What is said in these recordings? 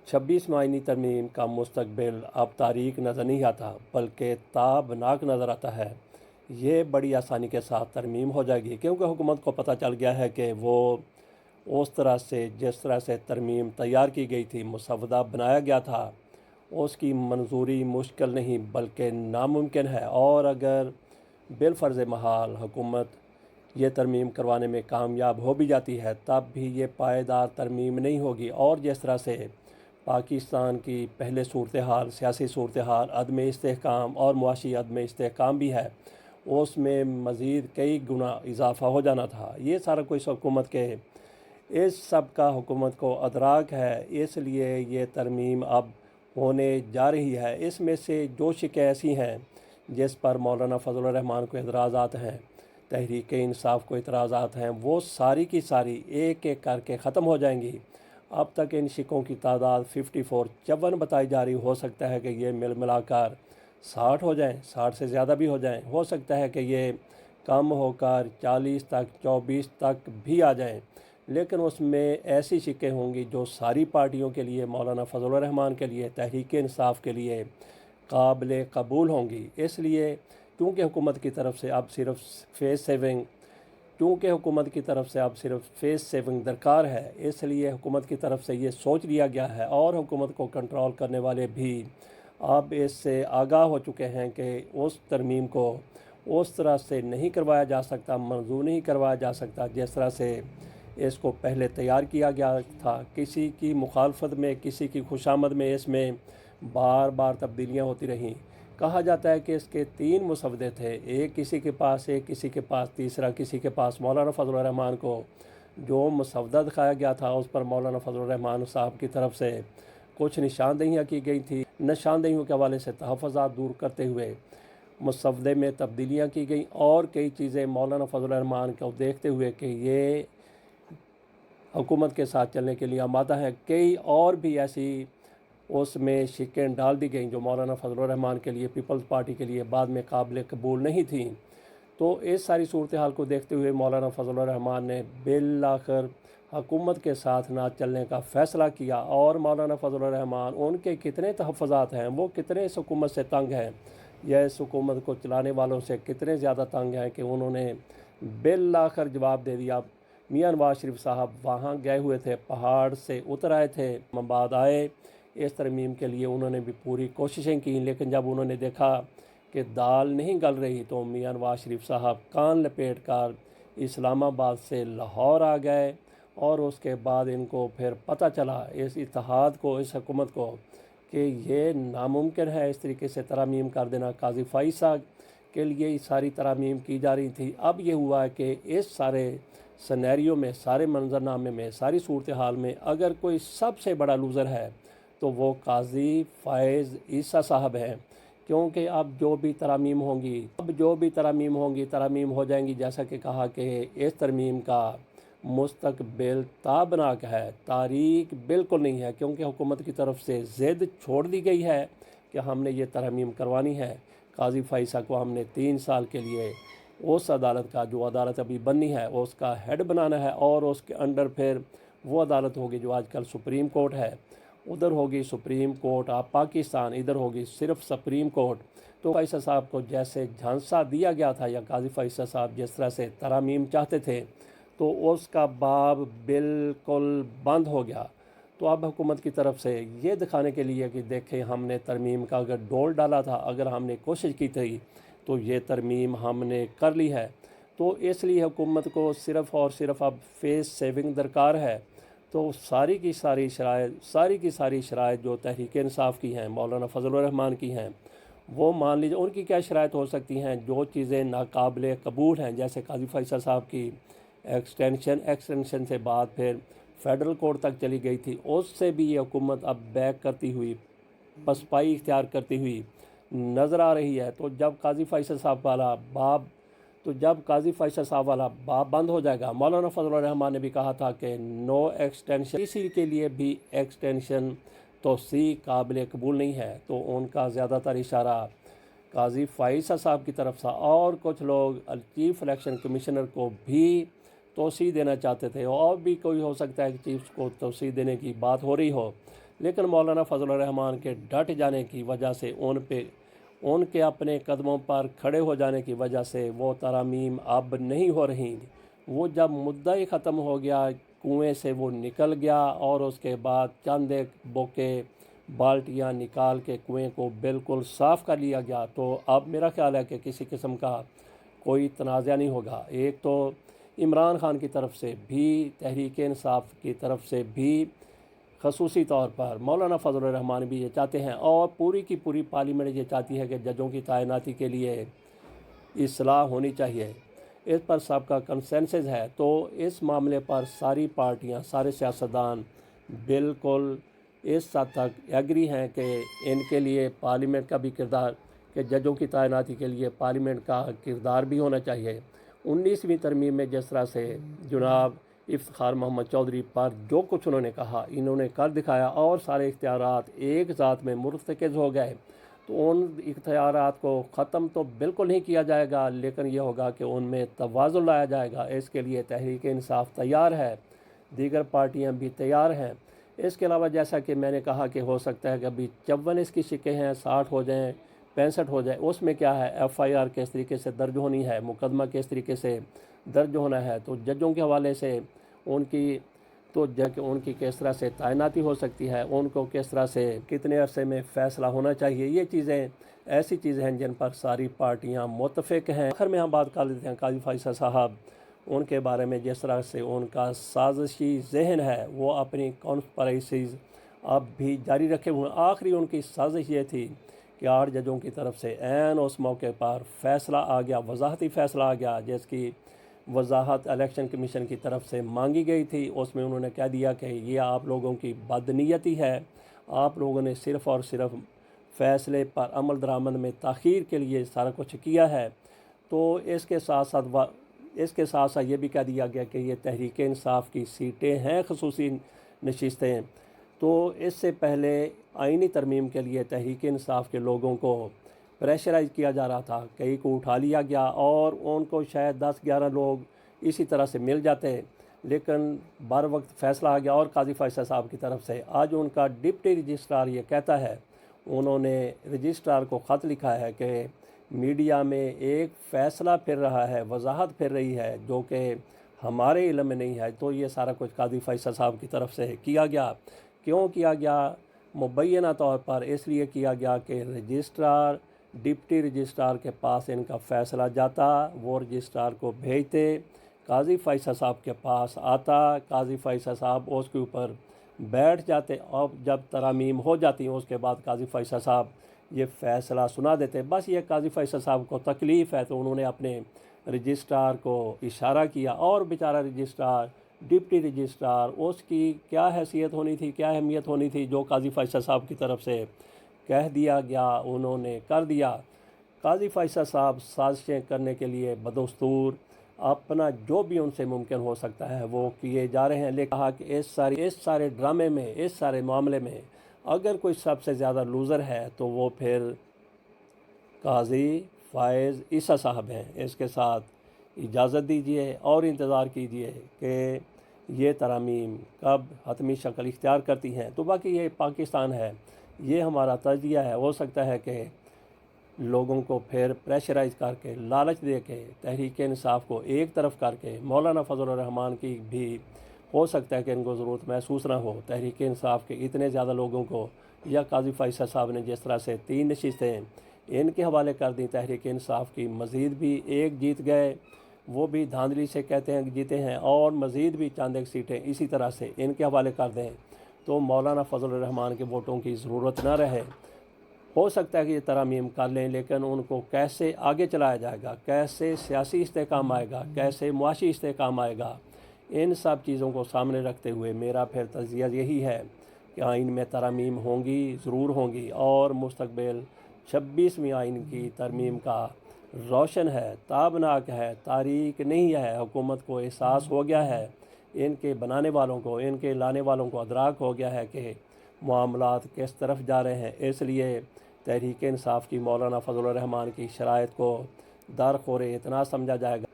26 आईनी तरमीम का मुस्तकबिल अब तारीक नज़र नहीं आता बल्कि ताबनाक नज़र आता है। ये बड़ी आसानी के साथ तरमीम हो जाएगी क्योंकि हुकूमत को पता चल गया है कि वो उस तरह से जिस तरह से तरमीम तैयार की गई थी, मुसवदा बनाया गया था, उसकी मंजूरी मुश्किल नहीं बल्कि नामुमकिन है। और अगर बिलफ़र्ज़ महाल हुकूमत ये तरमीम करवाने में कामयाब हो भी जाती है तब भी ये पायदार तरमीम नहीं होगी। और जिस तरह से पाकिस्तान की पहले सूरत हाल, सियासी सूरत हाल, अदम इस्तेहकाम और मुआशी अदम इस्तेहकाम भी है, उसमें मज़ीद कई गुना इजाफ़ा हो जाना था। ये सारा कुछ हुकूमत के इस सब का हुकूमत को अदराक है, इसलिए ये तरमीम अब होने जा रही है। इसमें से जो शिकें ऐसी हैं जिस पर मौलाना फजल रहमान को एतराज़ात हैं, तहरीक इंसाफ को एतराज़ात हैं, वो सारी की सारी एक एक करके ख़त्म हो जाएंगी। अब तक इन शिकों की तादाद 54 बताई जा रही। हो सकता है कि ये मिल मिलाकर 60 हो जाएं, 60 से ज़्यादा भी हो जाएं। हो सकता है कि ये कम होकर 40 तक, 24 तक भी आ जाएं, लेकिन उसमें ऐसी शिकें होंगी जो सारी पार्टियों के लिए, मौलाना फजल रहमान के लिए, तहरीक इंसाफ के लिए काबिल कबूल होंगी। इसलिए चूँकि हुकूमत की तरफ से अब सिर्फ फेस सेविंग दरकार है, इसलिए हुकूमत की तरफ से ये सोच लिया गया है और हुकूमत को कंट्रोल करने वाले भी अब इससे आगाह हो चुके हैं कि उस तरमीम को उस तरह से नहीं करवाया जा सकता, मंजूर नहीं करवाया जा सकता जिस तरह से इसको पहले तैयार किया गया था। किसी की मुखालफत में, किसी की खुशामद में इसमें बार बार तब्दीलियाँ होती रहीं। कहा जाता है कि इसके 3 मुसवदे थे, एक किसी के पास, एक किसी के पास, तीसरा किसी के पास। मौलाना फजल रहमान को जो मुसवदा दिखाया गया था उस पर मौलाना फजल रहमान साहब की तरफ से कुछ निशानदेहियाँ की गई थी। निशानदेहियों के हवाले से तहफ़्फ़ुज़ात दूर करते हुए मुसवदे में तब्दीलियाँ की गई और कई चीज़ें मौलाना फजल रहमान को देखते हुए कि ये हुकूमत के साथ चलने के लिए आमादा है, कई और भी ऐसी उसमें शिकें डाल दी गई जो मौलाना फजल रहमान के लिए, पीपल्स पार्टी के लिए बाद में काबिल कबूल नहीं थी। तो इस सारी सूरत हाल को देखते हुए मौलाना फजल रहमान ने बिल आखिर हुकूमत के साथ ना चलने का फ़ैसला किया। और मौलाना फजल रहमान, उनके कितने तहफ़्फ़ुज़ात हैं, वो कितने इस हुकूमत से तंग हैं या इस हुकूमत को चलाने वालों से कितने ज़्यादा तंग हैं कि उन्होंने बिल आखिर जवाब दे दिया। मियां नवाज शरीफ साहब वहाँ गए हुए थे, पहाड़ से उतर आए थे, इस्लामाबाद आए इस तरमीम के लिए। उन्होंने भी पूरी कोशिशें की, लेकिन जब उन्होंने देखा कि दाल नहीं गल रही तो मियां नवाज शरीफ साहब कान लपेट कर इस्लामाबाद से लाहौर आ गए। और उसके बाद इनको फिर पता चला, इस इत्तेहाद को, इस हुकूमत को, कि ये नामुमकिन है इस तरीके से तरमीम कर देना। काजी फ़ाइसा के लिए सारी तरमीम की जा रही थी। अब ये हुआ कि इस सारे सिनेरियो में, सारे मंजरनामे में, सारी सूरत हाल में अगर कोई सबसे बड़ा लूज़र है तो वो काजी फ़ाइज़ ईसा साहब हैं। क्योंकि अब जो भी तरमीम होंगी, तरमीम हो जाएंगी। जैसा कि कहा कि इस तरमीम का मुस्तकबिल ताबनाक है, तारीख बिल्कुल नहीं है, क्योंकि हुकूमत की तरफ से ज़िद छोड़ दी गई है कि हमने ये तरमीम करवानी है। काजी फ़ाइसा को हमने 3 साल के लिए उस अदालत का, जो अदालत अभी बननी है, उसका हेड बनाना है और उसके अंडर फिर वो अदालत होगी जो आजकल सुप्रीम कोर्ट है। उधर होगी सुप्रीम कोर्ट ऑफ पाकिस्तान, इधर होगी सिर्फ सुप्रीम कोर्ट। तो फ़ाइसा साहब को जैसे झांसा दिया गया था, या काजी फ़ाइसा साहब जिस तरह से तरमीम चाहते थे, तो उसका बाब बिल्कुल बंद हो गया। तो अब हुकूमत की तरफ से ये दिखाने के लिए कि देखें, हमने तरमीम का अगर डोल डाला था, अगर हमने कोशिश की थी, तो ये तरमीम हमने कर ली है। तो इसलिए हुकूमत को सिर्फ़ और सिर्फ अब फेस सेविंग दरकार है। तो सारी की सारी शराइत जो तहरीक इंसाफ की हैं, मौलाना फजल रहमान की हैं, वो मान लीजिए उनकी क्या शराइत हो सकती हैं। जो चीज़ें नाकाबिल कबूल हैं, जैसे काजी फ़ाइसा साहब की एक्सटेंशन से बाद फिर फेडरल कोर्ट तक चली गई थी, उससे भी ये हुकूमत अब बैक करती हुई, पसपाई इख्तियार करती हुई नज़र आ रही है। तो जब काजी फ़ाइसा साहब वाला बाब बंद हो जाएगा, मौलाना फजल रहमान ने भी कहा था कि नो एक्सटेंशन, किसी के लिए भी एक्सटेंशन तोसी काबिल कबूल नहीं है। तो उनका ज़्यादातर इशारा काजी फ़ाइसा साहब की तरफ से, और कुछ लोग चीफ़ इलेक्शन कमिश्नर को भी तोसी देना चाहते थे, और भी कोई हो सकता है कि चीफ को तोसी देने की बात हो रही हो। لیکن مولانا فضل الرحمان کے ڈٹ جانے کی وجہ سے ان کے اپنے قدموں پر کھڑے ہو جانے کی وجہ سے وہ ترامیم اب نہیں ہو رہی۔ وہ جب مدعا ہی ختم ہو گیا، کنویں سے وہ نکل گیا اور اس کے بعد چند ایک بوکے بالٹیاں نکال کے کنویں کو بالکل صاف کر لیا گیا، تو اب میرا خیال ہے کہ کسی قسم کا کوئی تنازع نہیں ہوگا۔ ایک تو عمران خان کی طرف سے بھی، تحریک انصاف کی طرف سے بھی، خصوصی طور پر مولانا فضل الرحمان بھی یہ چاہتے ہیں، اور پوری کی پوری پارلیمنٹ یہ چاہتی ہے کہ ججوں کی تعیناتی کے لیے اصلاح ہونی چاہیے۔ اس پر سب کا کنسنسس ہے، تو اس معاملے پر ساری پارٹیاں، سارے سیاستدان بالکل اس حد تک ایگری ہیں کہ ان کے لیے پارلیمنٹ کا بھی کردار، کہ ججوں کی تعیناتی کے لیے پارلیمنٹ کا کردار بھی ہونا چاہیے۔ 19ویں ترمیم میں جس طرح سے جناب افتخار محمد چودھری پر جو کچھ انہوں نے کہا، انہوں نے کر دکھایا، اور سارے اختیارات ایک ذات میں مرتکز ہو گئے، تو ان اختیارات کو ختم تو بالکل نہیں کیا جائے گا، لیکن یہ ہوگا کہ ان میں توازن لایا جائے گا۔ اس کے لیے تحریک انصاف تیار ہے، دیگر پارٹیاں بھی تیار ہیں۔ اس کے علاوہ جیسا کہ میں نے کہا کہ ہو سکتا ہے کہ ابھی 54 اس کی شکیں ہیں، 60 ہو جائیں، 65 ہو جائے، اس میں کیا ہے، ایف آئی آر کس طریقے سے درج ہونی ہے، مقدمہ کس طریقے سے درج ہونا ہے، تو ججوں کے حوالے سے ان کی کس طرح سے تعیناتی ہو سکتی ہے، ان کو کس طرح سے کتنے عرصے میں فیصلہ ہونا چاہیے، یہ چیزیں ایسی چیزیں ہیں جن پر ساری پارٹیاں متفق ہیں۔ آخر میں ہم بات کر لیتے ہیں قاضی فیصل صاحب، ان کے بارے میں جس طرح سے ان کا سازشی ذہن ہے، وہ اپنی کانسپریسیز اب بھی جاری رکھے ہوئے ہیں۔ آخری ان کی سازش یہ تھی کہ 8 ججوں کی طرف سے عین اس موقع پر فیصلہ آ گیا، وضاحتی فیصلہ آ گیا، جس کی وضاحت الیکشن کمیشن کی طرف سے مانگی گئی تھی۔ اس میں انہوں نے کہہ دیا کہ یہ آپ لوگوں کی بدنیتی ہے، آپ لوگوں نے صرف اور صرف فیصلے پر عمل درآمد میں تاخیر کے لیے سارا کچھ کیا ہے۔ تو اس کے ساتھ ساتھ یہ بھی کہہ دیا گیا کہ یہ تحریک انصاف کی سیٹیں ہیں، خصوصی نشستیں، تو اس سے پہلے آئینی ترمیم کے لیے تحریک انصاف کے لوگوں کو پریشرائز کیا جا رہا تھا، کئی کو اٹھا لیا گیا، اور ان کو شاید 10-11 لوگ اسی طرح سے مل جاتے، لیکن بر وقت فیصلہ آ گیا۔ اور قاضی فیصل صاحب کی طرف سے آج ان کا ڈپٹی رجسٹرار یہ کہتا ہے، انہوں نے رجسٹرار کو خط لکھا ہے کہ میڈیا میں ایک فیصلہ پھر رہا ہے، وضاحت پھر رہی ہے، جو کہ ہمارے علم میں نہیں ہے، تو یہ سارا کچھ قاضی فیصل صاحب کی طرف سے کیا گیا۔ کیوں کیا گیا؟ مبینہ طور پر اس لیے کیا گیا کہ رجسٹرار، ڈپٹی رجسٹرار کے پاس ان کا فیصلہ جاتا، وہ رجسٹرار کو بھیجتے، قاضی فیصل صاحب کے پاس آتا، قاضی فیصل صاحب اس کے اوپر بیٹھ جاتے، اور جب ترامیم ہو جاتی اس کے بعد قاضی فیصل صاحب یہ فیصلہ سنا دیتے۔ بس یہ قاضی فیصل صاحب کو تکلیف ہے، تو انہوں نے اپنے رجسٹرار کو اشارہ کیا، اور بیچارہ رجسٹرار، ڈپٹی رجسٹرار، اس کی کیا حیثیت ہونی تھی، کیا اہمیت ہونی تھی، جو قاضی فیصل صاحب کی طرف سے کہہ دیا گیا انہوں نے کر دیا۔ قاضی فیصل صاحب سازشیں کرنے کے لیے بدستور اپنا جو بھی ان سے ممکن ہو سکتا ہے وہ کیے جا رہے ہیں، لیکن کہا کہ اس سارے ڈرامے میں، اس سارے معاملے میں اگر کوئی سب سے زیادہ لوزر ہے تو وہ پھر قاضی فائز عیسیٰ صاحب ہیں۔ اس کے ساتھ اجازت دیجیے اور انتظار کیجیے کہ یہ ترامیم کب حتمی شکل اختیار کرتی ہیں۔ تو باقی یہ پاکستان ہے، یہ ہمارا تجزیہ ہے۔ ہو سکتا ہے کہ لوگوں کو پھر پریشرائز کر کے، لالچ دے کے، تحریک انصاف کو ایک طرف کر کے، مولانا فضل الرحمان کی بھی ہو سکتا ہے کہ ان کو ضرورت محسوس نہ ہو تحریک انصاف کے اتنے زیادہ لوگوں کو، یا قاضی فیصل صاحب نے جس طرح سے 3 نشستیں ان کے حوالے کر دیں تحریک انصاف کی، مزید بھی ایک جیت گئے، وہ بھی دھاندلی سے کہتے ہیں کہ جیتے ہیں، اور مزید بھی چند ایک سیٹیں اسی طرح سے ان کے حوالے کر دیں، تو مولانا فضل الرحمان کے ووٹوں کی ضرورت نہ رہے۔ ہو سکتا ہے کہ یہ ترامیم کر لیں، لیکن ان کو کیسے آگے چلایا جائے گا، کیسے سیاسی استحکام آئے گا، کیسے معاشی استحکام آئے گا، ان سب چیزوں کو سامنے رکھتے ہوئے میرا پھر تجزیہ یہی ہے کہ آئین میں ترامیم ہوں گی، ضرور ہوں گی، اور مستقبل 26ویں آئین کی ترمیم کا روشن ہے، تابناک ہے، تاریک نہیں ہے۔ حکومت کو احساس ہو گیا ہے، ان کے بنانے والوں کو، ان کے لانے والوں کو ادراک ہو گیا ہے کہ معاملات کس طرف جا رہے ہیں۔ اس لیے تحریک انصاف کی مولانا فضل الرحمان کی شرائط کو درخور اتنا سمجھا جائے گا،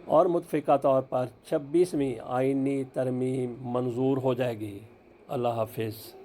اور متفقہ طور پر 26ویں آئینی ترمیم منظور ہو جائے گی۔ اللہ حافظ.